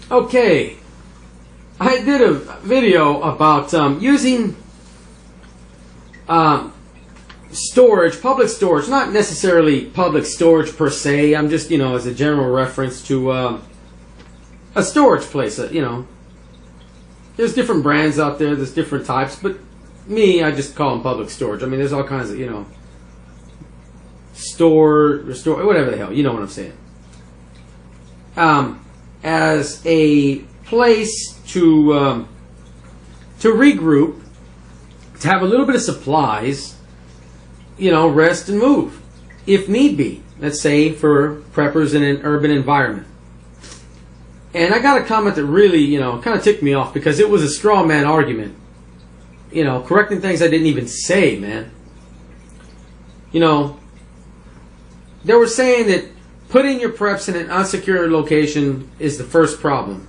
Okay, I did a video about using storage, public storage, not necessarily public storage per se. I'm just, as a general reference to a storage place. There's different brands out there, there's different types, but me, I just call them public storage. I mean, there's all kinds of, store, restore, whatever the hell, you know what I'm saying. As a place to regroup, to have a little bit of supplies, rest and move, if need be. Let's say for preppers in an urban environment. And I got a comment that really, kind of ticked me off because it was a straw man argument. Correcting things I didn't even say, man. They were saying that putting your preps in an unsecure location is the first problem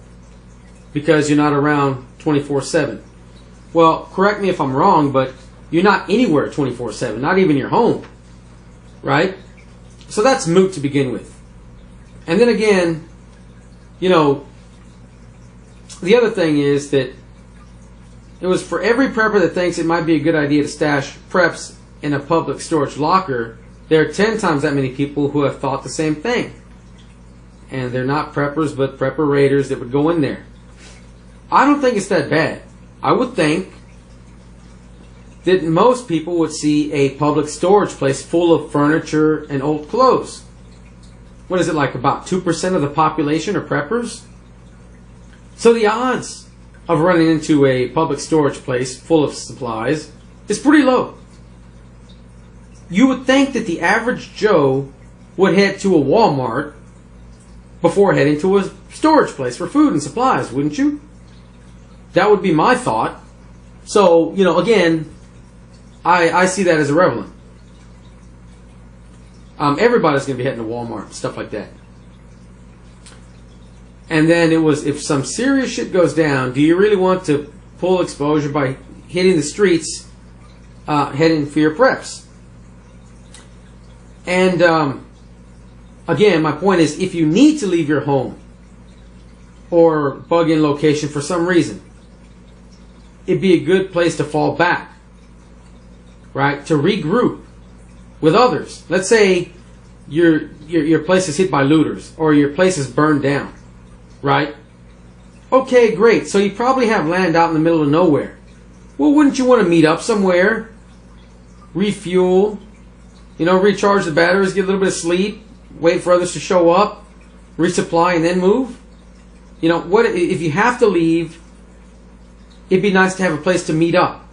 because you're not around 24/7. Well, correct me if I'm wrong, but you're not anywhere 24/7, not even your home, right? So that's moot to begin with. And then again, the other thing is that it was for every prepper that thinks it might be a good idea to stash preps in a public storage locker, there are 10 times that many people who have thought the same thing. And they're not preppers, but prepper raiders that would go in there. I don't think it's that bad. I would think that most people would see a public storage place full of furniture and old clothes. What is it, like about 2% of the population are preppers? So the odds of running into a public storage place full of supplies is pretty low. You would think that the average Joe would head to a Walmart before heading to a storage place for food and supplies, wouldn't you? That would be my thought. So, again, I see that as irrelevant. Everybody's going to be heading to Walmart, stuff like that. And then it was, if some serious shit goes down, do you really want to pull exposure by hitting the streets, heading for your preps? And again, my point is, if you need to leave your home or bug-in location for some reason, it'd be a good place to fall back, right? To regroup with others. Let's say your place is hit by looters or your place is burned down, right? Okay, great. So you probably have land out in the middle of nowhere. Well, wouldn't you want to meet up somewhere, refuel, recharge the batteries, get a little bit of sleep, wait for others to show up, resupply, and then move? What if you have to leave? It'd be nice to have a place to meet up.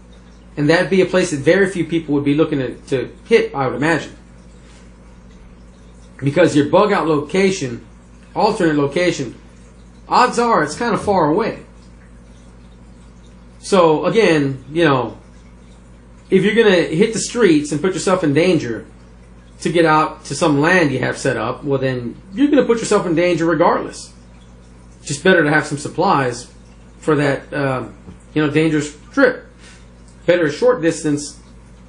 And that'd be a place that very few people would be looking to hit, I would imagine. Because your bug out location, alternate location, odds are it's kind of far away. So again, if you're going to hit the streets and put yourself in danger to get out to some land you have set up, well then you're going to put yourself in danger regardless. It's just better to have some supplies for that dangerous trip. Better a short distance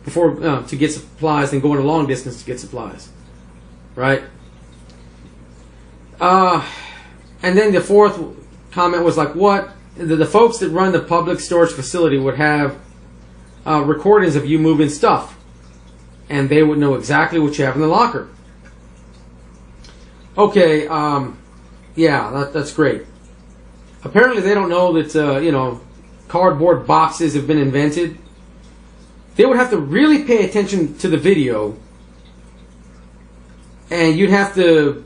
before to get supplies than going a long distance to get supplies, right? And then the fourth comment was like, what the folks that run the public storage facility would have recordings of you moving stuff, and they would know exactly what you have in the locker. Okay, yeah, that's great. Apparently they don't know that cardboard boxes have been invented. They would have to really pay attention to the video, and you'd have to,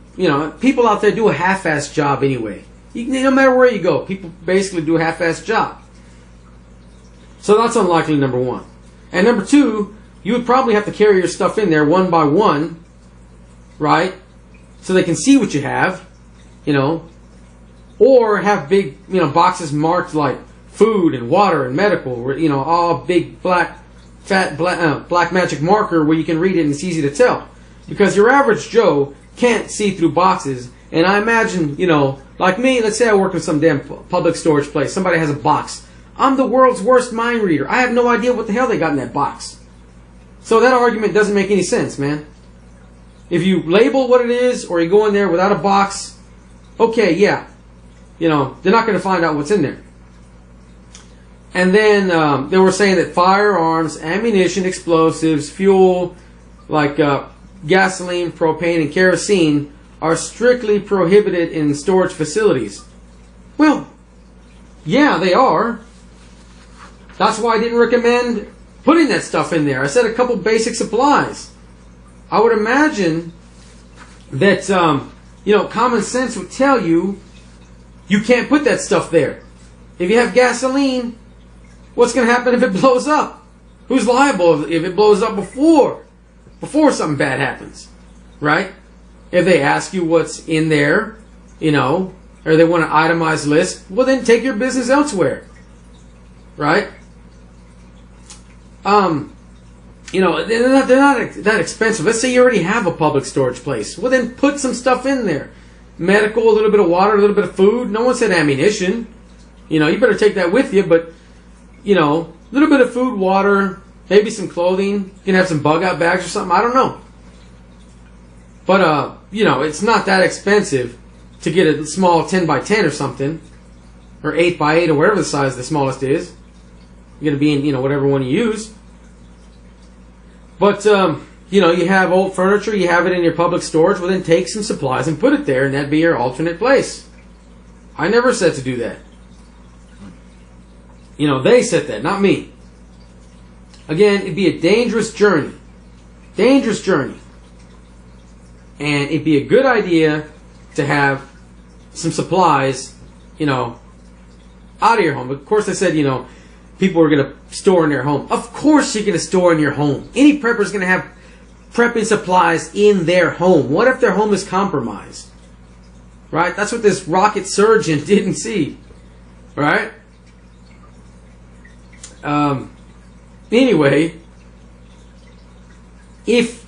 people out there do a half-assed job anyway. No matter where you go, people basically do a half-assed job. So that's unlikely, number one. And number two, you would probably have to carry your stuff in there one by one, right? So they can see what you have, or have big, boxes marked like food and water and medical, all big black magic marker where you can read it and it's easy to tell. Because your average Joe can't see through boxes. And I imagine, like me, let's say I work in some damn public storage place. Somebody has a box. I'm the world's worst mind reader. I have no idea what the hell they got in that box. So that argument doesn't make any sense, man. If you label what it is or you go in there without a box, okay, yeah. they're not going to find out what's in there. And then they were saying that firearms, ammunition, explosives, fuel, like gasoline, propane, and kerosene, are strictly prohibited in storage facilities. Well, yeah, they are. That's why I didn't recommend putting that stuff in there. I said a couple basic supplies. I would imagine that, common sense would tell you you can't put that stuff there. If you have gasoline, what's going to happen if it blows up? Who's liable if it blows up before something bad happens, right? If they ask you what's in there, or they want an itemized list, well then take your business elsewhere, right? They're not that expensive. Let's say you already have a public storage place. Well then put some stuff in there. Medical, a little bit of water, a little bit of food. No one said ammunition. You better take that with you, but a little bit of food, water, maybe some clothing. You can have some bug out bags or something. I don't know. But, it's not that expensive to get a small 10 by 10 or something, or 8 by 8 or whatever the size the smallest is. You're going to be in, whatever one you use. But, you have old furniture, you have it in your public storage, well then take some supplies and put it there, and that'd be your alternate place. I never said to do that. They said that, not me. Again, it'd be a dangerous journey. Dangerous journey. And it'd be a good idea to have some supplies, out of your home. Of course, I said, people are going to store in their home. Of course you're going to store in your home. Any prepper is going to have prepping supplies in their home. What if their home is compromised? Right? That's what this rocket surgeon didn't see. Right? Anyway,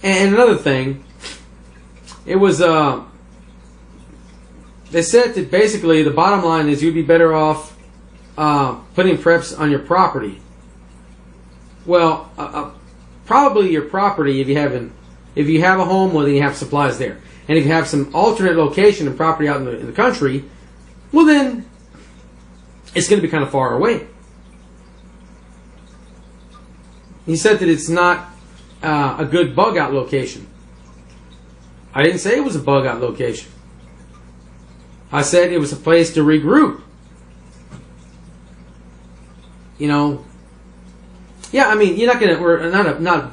and another thing, it was, they said that basically the bottom line is you'd be better off putting preps on your property. Well, probably your property if you have a home, well then you have supplies there. And if you have some alternate location and property out in the country, well then it's going to be kind of far away. He said that it's not a good bug out location. I didn't say it was a bug out location. I said it was a place to regroup. Yeah, I mean, you're not gonna, not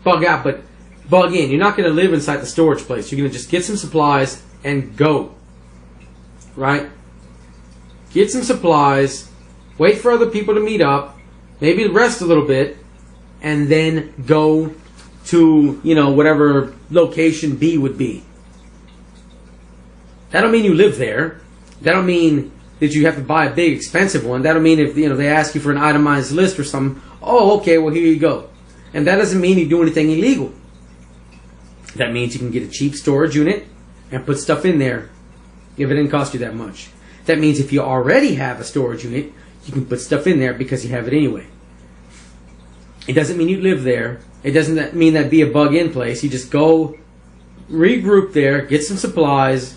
bug out, but bug in. You're not gonna live inside the storage place. You're gonna just get some supplies and go. Right? Get some supplies, wait for other people to meet up, maybe rest a little bit, and then go to, whatever location B would be. That don't mean you live there. That don't mean that you have to buy a big expensive one. That don't mean if they ask you for an itemized list or something, oh, okay, well here you go. And that doesn't mean you do anything illegal. That means you can get a cheap storage unit and put stuff in there if it didn't cost you that much. That means if you already have a storage unit, you can put stuff in there because you have it anyway. It doesn't mean you live there. It doesn't mean that'd be a bug in place. You just go regroup there, get some supplies,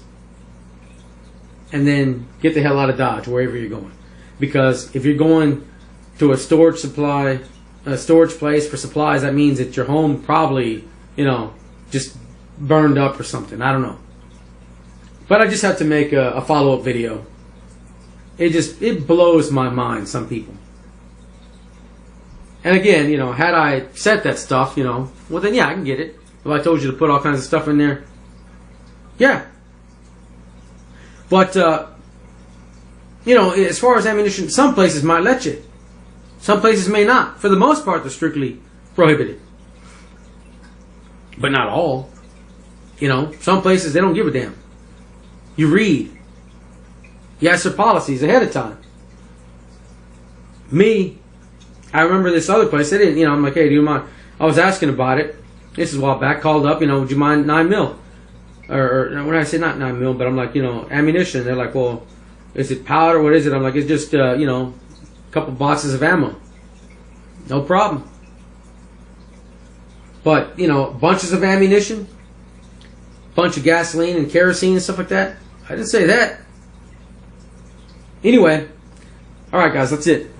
and then get the hell out of Dodge wherever you're going. Because if you're going to a storage place for supplies, that means that your home probably, just burned up or something. I don't know. But I just have to make a follow-up video. It blows my mind, some people. And again, had I said that stuff, well then yeah, I can get it. If I told you to put all kinds of stuff in there, yeah. But, as far as ammunition, some places might let you. Some places may not. For the most part, they're strictly prohibited. But not all. Some places, they don't give a damn. You read. You ask their policies ahead of time. Me, I remember this other place, they didn't, I'm like, hey, do you mind? I was asking about it. This is a while back, called up, would you mind 9 mil? Or when I say not 9 mil, but I'm like, ammunition. They're like, well, is it powder? What is it? I'm like, it's just, a couple boxes of ammo. No problem. But, bunches of ammunition, bunch of gasoline and kerosene and stuff like that. I didn't say that. Anyway, all right, guys, that's it.